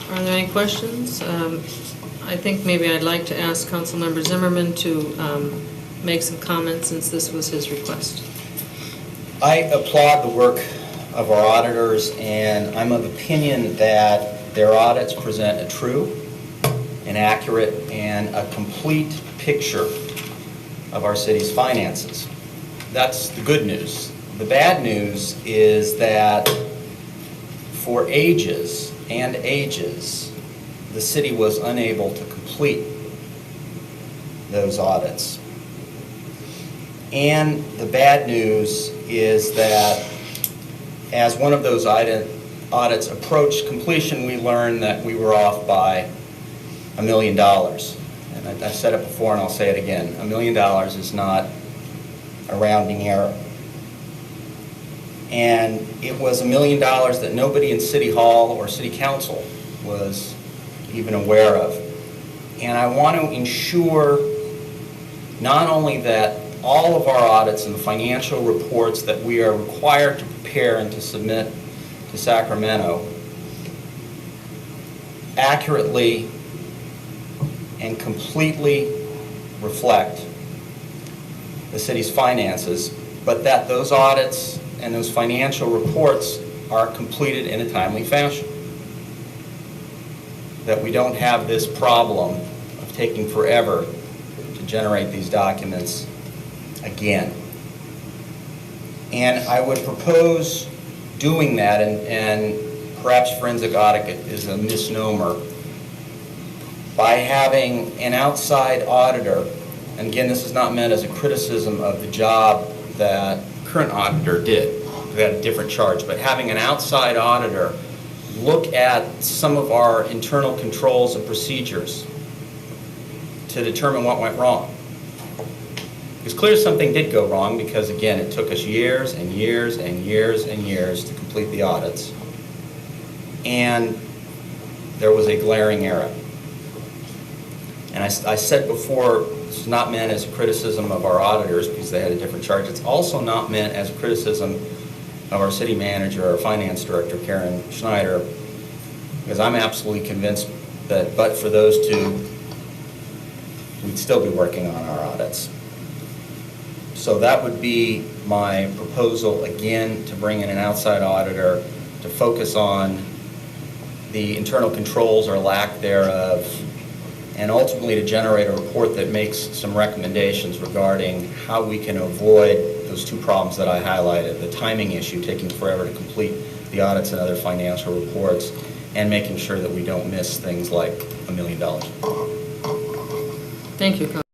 Are there any questions? I think maybe I'd like to ask Councilmember Zimmerman to make some comments since this was his request. I applaud the work of our auditors, and I'm of opinion that their audits present a true, an accurate, and a complete picture of our city's finances. That's the good news. The bad news is that for ages and ages, the city was unable to complete those audits. And the bad news is that as one of those audits approached completion, we learned that we were off by $1 million. And I've said it before and I'll say it again. $1 million is not a rounding error. And it was $1 million that nobody in City Hall or City Council was even aware of. And I want to ensure not only that all of our audits and the financial reports that we are required to prepare and to submit to Sacramento accurately and completely reflect the city's finances, but that those audits and those financial reports are completed in a timely fashion. That we don't have this problem of taking forever to generate these documents again. And I would propose doing that, and perhaps forensic audit is a misnomer, by having an outside auditor, and again, this is not meant as a criticism of the job that the current auditor did. We had a different charge, but having an outside auditor look at some of our internal controls and procedures to determine what went wrong. It's clear something did go wrong because, again, it took us years and years and years and years to complete the audits. And there was a glaring error. And I said before, this is not meant as a criticism of our auditors because they had a different charge. It's also not meant as a criticism of our city manager, our finance director, Karen Schneider, because I'm absolutely convinced that but for those two, we'd still be working on our audits. So that would be my proposal, again, to bring in an outside auditor to focus on the internal controls or lack thereof, and ultimately to generate a report that makes some recommendations regarding how we can avoid those two problems that I highlighted, the timing issue, taking forever to complete the audits and other financial reports, and making sure that we don't miss things like $1 million. Thank you,